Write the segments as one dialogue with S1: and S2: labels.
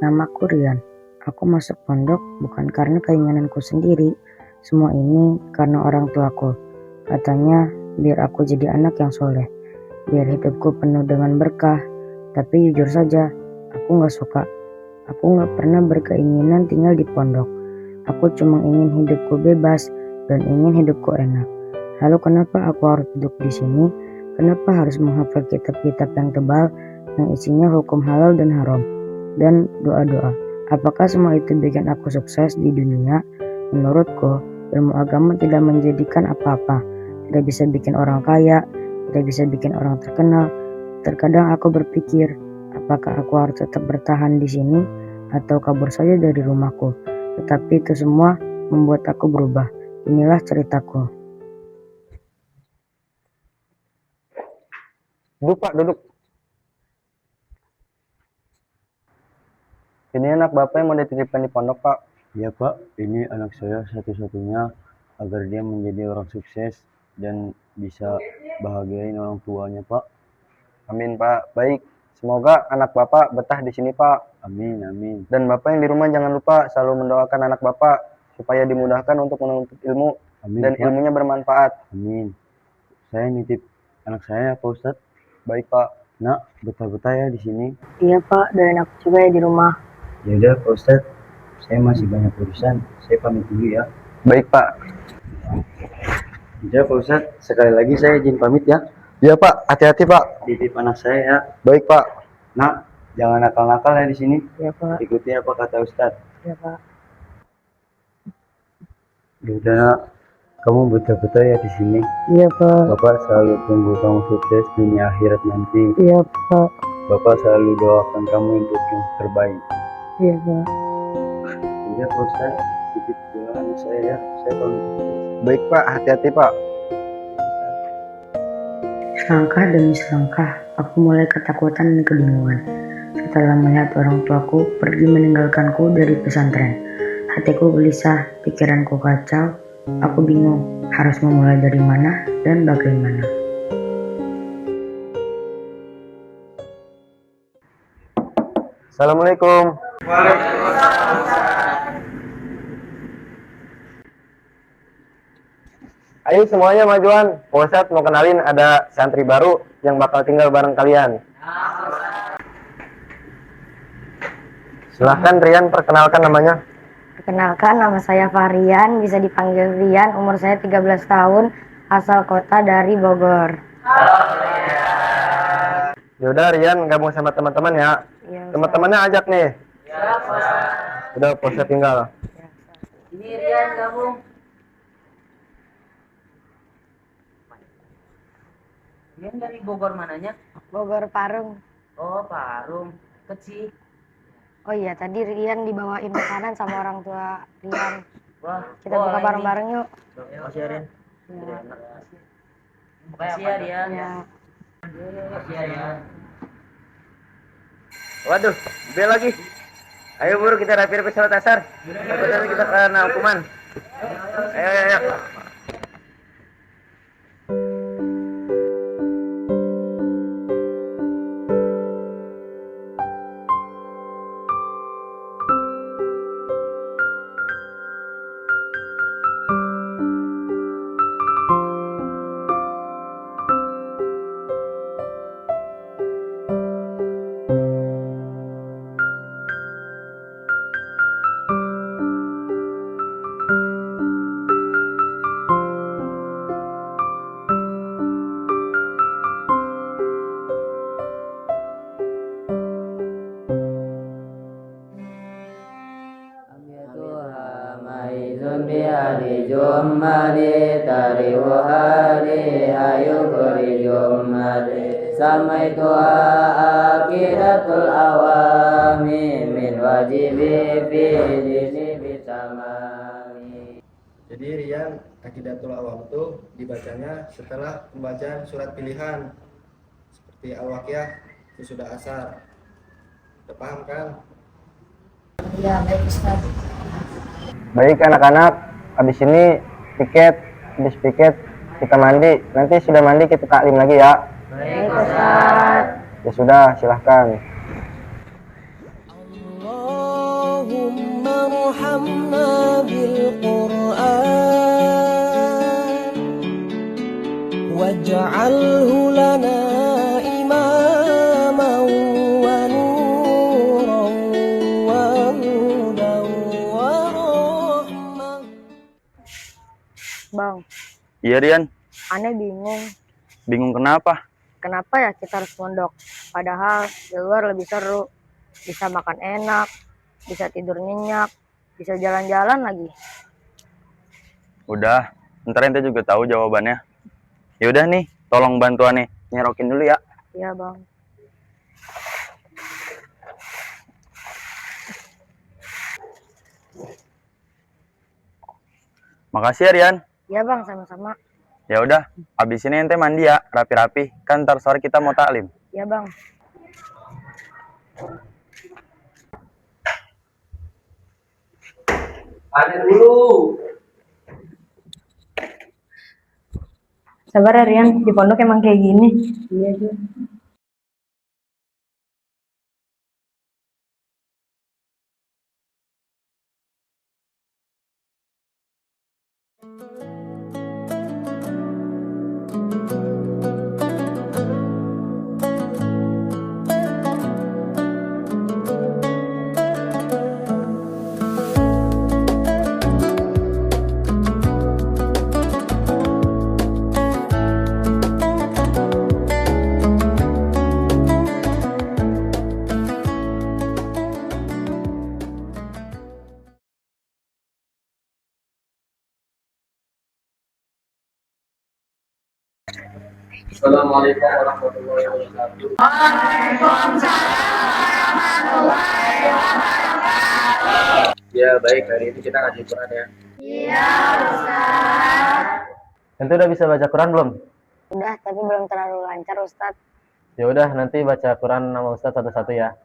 S1: Namaku Rian. Aku masuk pondok bukan karena keinginanku sendiri. Semua ini karena orang tuaku. Katanya biar aku jadi anak yang soleh, biar hidupku penuh dengan berkah. Tapi jujur saja, aku gak suka. Aku gak pernah berkeinginan tinggal di pondok. Aku cuma ingin hidupku bebas dan ingin hidupku enak. Lalu kenapa aku harus duduk di sini? Kenapa harus menghafal kitab-kitab yang tebal yang isinya hukum halal dan haram dan doa-doa? Apakah semua itu bikin aku sukses di dunia? Menurutku, ilmu agama tidak menjadikan apa-apa. Tidak bisa bikin orang kaya, tidak bisa bikin orang terkenal. Terkadang aku berpikir, apakah aku harus tetap bertahan di sini atau kabur saja dari rumahku? Tetapi itu semua membuat aku berubah. Inilah ceritaku.
S2: Duduk Pak, duduk. Ini anak Bapak yang mau dititipkan di pondok Pak.
S3: Ya Pak, ini anak saya satu-satunya agar dia menjadi orang sukses dan bisa bahagiain orang tuanya Pak.
S2: Amin Pak, baik. Semoga anak Bapak betah di sini Pak.
S3: Amin, amin.
S2: Dan Bapak yang di rumah jangan lupa selalu mendoakan anak Bapak supaya dimudahkan untuk menuntut ilmu
S3: Amin,
S2: dan
S3: Pak.
S2: ilmunya bermanfaat.
S3: Amin. Saya nitip anak saya Pak Ustadz.
S2: Baik Pak.
S3: Nak, betah-betah ya di sini.
S1: Iya Pak, doain aku juga ya di rumah.
S3: Ya udah Pak Ustadz, saya masih banyak urusan. Saya pamit dulu ya.
S2: Baik Pak.
S3: Ya Pak Ustadz, sekali lagi saya izin pamit ya.
S2: Iya Pak, hati-hati Pak.
S3: Titip anak saya ya.
S2: Baik Pak.
S3: Nak, jangan nakal-nakal ya di sini.
S1: Iya Pak.
S3: Ikuti apa kata Ustadz.
S1: Iya Pak.
S3: Ya udah Nak, kamu betah-betah ya di sini.
S1: Iya Pak.
S3: Bapak selalu tunggu kamu sukses dunia akhirat nanti.
S1: Iya Pak.
S3: Bapak selalu doakan kamu untuk yang terbaik.
S1: Iya Pak.
S3: Ya Pak Ustadz, titip doa saya ya. Saya pamit.
S2: Baik Pak, hati-hati Pak.
S1: Selangkah demi selangkah, aku mulai ketakutan dan kebingungan. Setelah melihat orang tuaku pergi meninggalkanku dari pesantren, hatiku gelisah, pikiranku kacau. Aku bingung harus memulai dari mana dan bagaimana.
S2: Assalamualaikum. Ayo semuanya majuan. Pak Ustadz mau kenalin ada santri baru yang bakal tinggal bareng kalian. Silahkan Rian, perkenalkan namanya.
S1: Perkenalkan, nama saya Farian, bisa dipanggil Rian, umur saya 13 tahun, asal kota dari Bogor.
S2: Yaudah Rian gabung sama teman-teman ya.
S1: Iya,
S2: Teman-temannya ajak nih. Udah Pak Ustadz tinggal.
S4: Ini Rian gabung. Rian dari Bogor mananya?
S1: Bogor Parung.
S4: Oh, Parung. Kecil.
S1: Oh iya, tadi Rian dibawain makanan sama orang tua Rian.
S4: Wah,
S1: Kita buka bareng-bareng yuk.
S4: Makasih ya, Rian.
S1: Ya.
S4: Makasih ya, Rian.
S1: Ya.
S4: Makasih ya, Rian.
S2: Waduh, bel lagi. Ayo buru kita rapi-rapi sholat asar. Takutnya kita kena hukuman. Ayo, ayo, ayo.
S4: Hari Jumat tari wahari ayu kori Jumat samai tua akiratul awami min wajibi fi dini bitamami.
S2: Jadi Rian, Aqidatul Awam itu dibacanya setelah pembacaan surat pilihan seperti Al-Waqiah, itu sudah asar. Udah paham kan?
S1: Ya, baik Ustaz.
S2: Baik anak-anak, habis ini habis piket kita mandi. Nanti sudah mandi kita taklim lagi ya.
S1: Baik Ustaz.
S2: Ya sudah, silahkan.
S5: Allah وارحمنا بالقرآن واجعله لنا إماما ونورا وهدى ورحمة.
S1: Bang,
S3: Iya Rian,
S1: aneh bingung.
S3: bingung kenapa?
S1: Kenapa ya kita harus mondok? Padahal di luar lebih seru. Bisa makan enak, bisa tidur nyenyak, bisa jalan-jalan lagi.
S3: Udah, ntar ente juga tahu jawabannya. Ya udah nih, tolong bantu aneh nyerokin dulu ya.
S1: Iya bang.
S3: Makasih ya Rian.
S1: Iya bang, sama-sama.
S3: Ya udah, abis ini ente mandi ya, rapi-rapi. Kan ntar sore kita mau taklim.
S1: Iya bang.
S2: Ada dulu.
S1: Sabar ya Rian, di pondok emang kayak gini. Iya juga.
S2: Assalamualaikum warahmatullahi wabarakatuh. Ya baik, hari ini kita ngaji Quran ya.
S6: Ente udah bisa baca Quran belum?
S1: Udah, tapi belum terlalu lancar Ustadz.
S6: Ya udah, nanti baca Quran nama Ustadz satu-satu ya.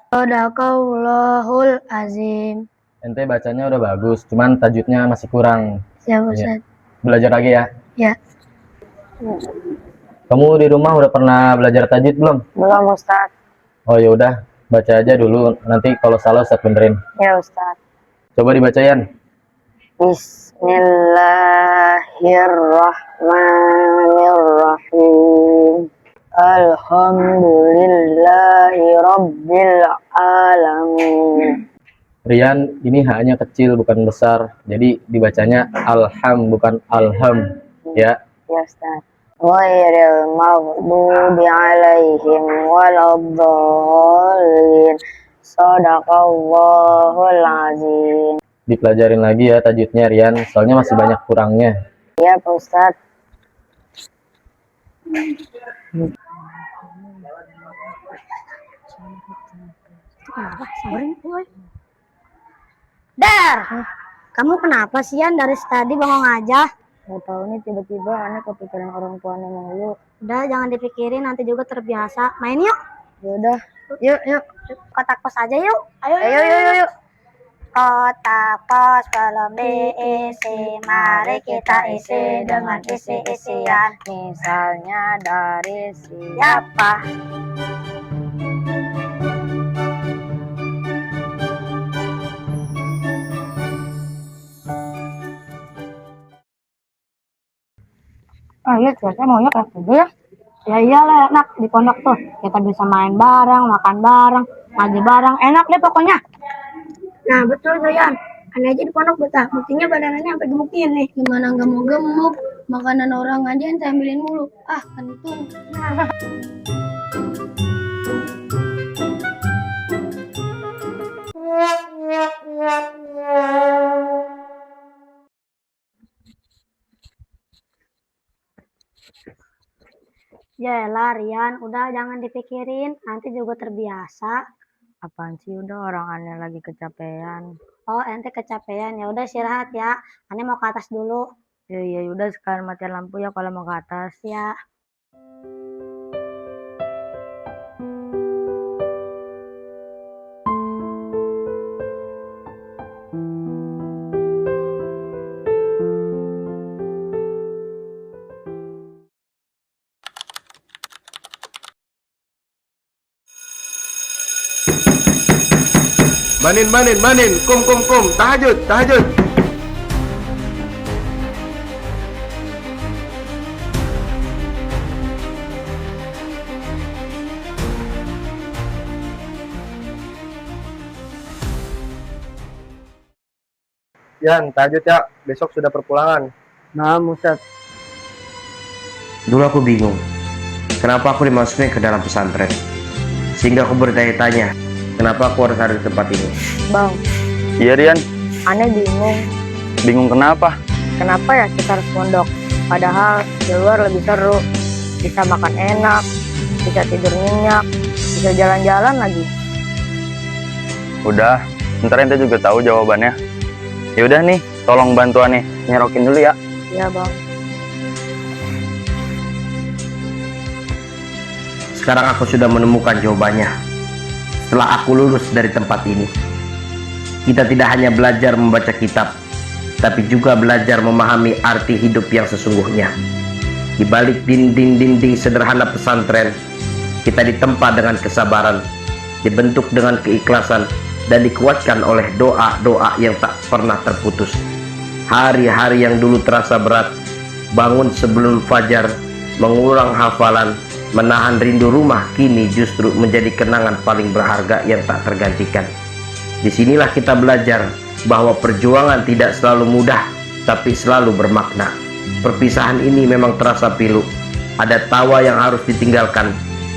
S1: Sadaqallahul azim.
S6: Ente bacanya udah bagus, cuman tajwidnya masih kurang.
S1: Siap
S6: Iya.
S1: Ustadz.
S6: Belajar lagi ya.
S1: Ya.
S6: Kamu di rumah udah pernah belajar tajwid belum?
S1: Belum Ustadz.
S6: Oh ya udah, baca aja dulu. Nanti kalau salah Ustadz benerin.
S1: Ya Ustadz.
S6: Coba dibacain.
S1: Bismillahirrahmanirrahim. Alhamdulillahi rabbil alamin.
S6: Rian, ini haknya kecil bukan besar. Jadi dibacanya alham bukan alham. Ya.
S1: Ya Ustadz. Ghairil maghdubi alaihim waladdallin. Sadaqallahul azim.
S6: Dipelajarin lagi ya tajwidnya Rian, soalnya masih banyak kurangnya.
S1: Ya Pak Ustadz.
S7: Dar, kamu kenapa sih Yan dari tadi bengong aja?
S1: Gak tahu nih tiba-tiba aneh kepikiran orang tuanya mulu.
S7: Udah jangan dipikirin, nanti juga terbiasa. Main yuk.
S1: Ya udah, yuk.
S7: Kotak pos aja yuk.
S1: Ayo.
S7: Kotak pos belum diisi, mari kita isi dengan isi-isian.
S1: Misalnya dari siapa?
S7: Siapa?
S1: Iya, saya maunya kelas 7 ya.
S7: Ya iyalah enak di pondok tuh. Kita bisa main bareng, makan bareng, ngaji bareng. Enak deh pokoknya.
S8: Nah betul tuh Yan, aneh aja di pondok betah, buktinya badanannya sampai gemuk nih. Gimana nggak mau gemuk, makanan orang aja yang saya ambilin mulu. Ah kentung.
S7: Yaelah Rian, udah jangan dipikirin, nanti juga terbiasa.
S1: Apaan sih, udah orang aneh lagi kecapean.
S7: Oh, ente kecapean, ya udah istirahat ya. Ane mau ke atas dulu.
S1: Ya udah sekarang matiin lampu ya kalau mau ke atas.
S7: Ya.
S2: Banin, kum, tahajud. Yan, tahajud ya, besok sudah perpulangan.
S1: Nah, Ustaz.
S9: Dulu aku bingung, kenapa aku dimasukin ke dalam pesantren. Sehingga aku bertanya-tanya, kenapa aku harus ada di tempat ini.
S1: Bang,
S3: Iya Rian,
S1: aneh bingung.
S3: bingung kenapa?
S1: Kenapa ya kita harus pondok? Padahal di luar lebih seru. Bisa makan enak, bisa tidur nyenyak, bisa jalan-jalan lagi.
S3: Udah, ntar ente juga tahu jawabannya. Ya udah nih, tolong bantuan nih, nyerokin dulu ya.
S1: Iya, Bang.
S9: Sekarang aku sudah menemukan jawabannya. Setelah aku lulus dari tempat ini, kita tidak hanya belajar membaca kitab, tapi juga belajar memahami arti hidup yang sesungguhnya. Di balik dinding-dinding sederhana pesantren, kita ditempa dengan kesabaran, dibentuk dengan keikhlasan, dan dikuatkan oleh doa-doa yang tak pernah terputus. Hari-hari yang dulu terasa berat, bangun sebelum fajar, mengulang hafalan, menahan rindu rumah, kini justru menjadi kenangan paling berharga yang tak tergantikan. Disinilah kita belajar bahwa perjuangan tidak selalu mudah, tapi selalu bermakna. Perpisahan ini memang terasa pilu. Ada tawa yang harus ditinggalkan,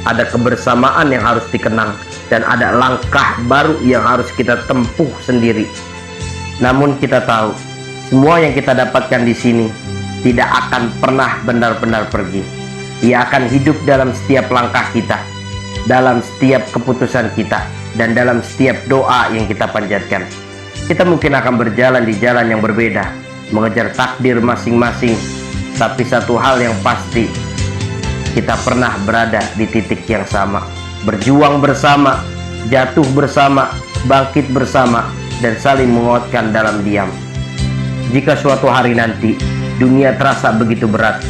S9: ada kebersamaan yang harus dikenang, dan ada langkah baru yang harus kita tempuh sendiri. Namun kita tahu, semua yang kita dapatkan di sini tidak akan pernah benar-benar pergi. Ia akan hidup dalam setiap langkah kita, dalam setiap keputusan kita, dan dalam setiap doa yang kita panjatkan. Kita mungkin akan berjalan di jalan yang berbeda, mengejar takdir masing-masing, tapi satu hal yang pasti, kita pernah berada di titik yang sama, berjuang bersama, jatuh bersama, bangkit bersama, dan saling menguatkan dalam diam. Jika suatu hari nanti dunia terasa begitu berat,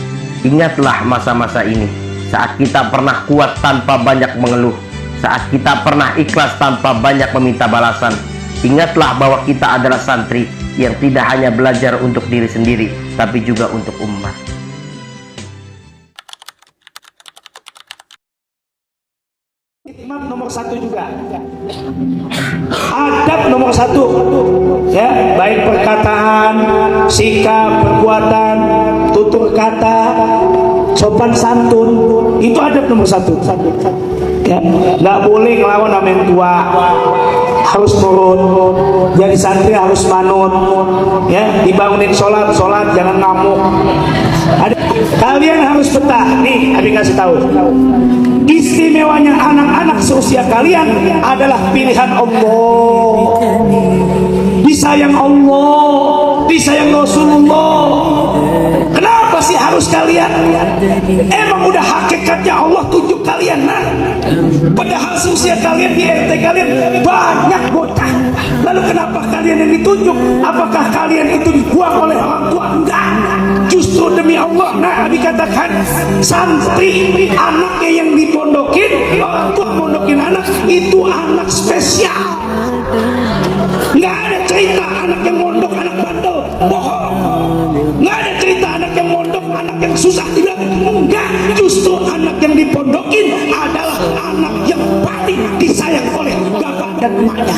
S9: ingatlah masa-masa ini, saat kita pernah kuat tanpa banyak mengeluh, saat kita pernah ikhlas tanpa banyak meminta balasan. Ingatlah bahwa kita adalah santri yang tidak hanya belajar untuk diri sendiri, tapi juga untuk umat.
S10: Hikmat nomor satu juga, adab nomor satu, ya, baik perkataan, sikap, perbuatan, tutur kata, sopan santun, itu adab nomor satu. Ya, nggak boleh ngelawan sama yang tua, harus nurut, jadi santri harus manut, ya, dibangunin sholat jangan ngamuk. Kalian harus betah. Nih, Abi kasih tahu. Istimewanya anak-anak seusia kalian adalah pilihan Allah. Disayang Allah, disayang Rasulullah. Kenapa sih harus kalian? Emang udah hakikatnya Allah tunjuk kalian. Nah, padahal seusia kalian di RT kalian banyak bocah. Lalu kenapa kalian yang ditunjuk? Apakah kalian itu dibuang oleh orang tua? Enggak. Justru demi Allah. Nah, dikatakan santri anaknya yang dipondokin, orang tua pondokin anak, itu anak spesial. Nggak ada cerita anak yang mondok anak bandel, bohong. Nggak ada cerita anak yang mondok anak yang susah, tidak. Enggak, justru anak yang dipondokin adalah anak yang paling disayang oleh bapak dan emaknya.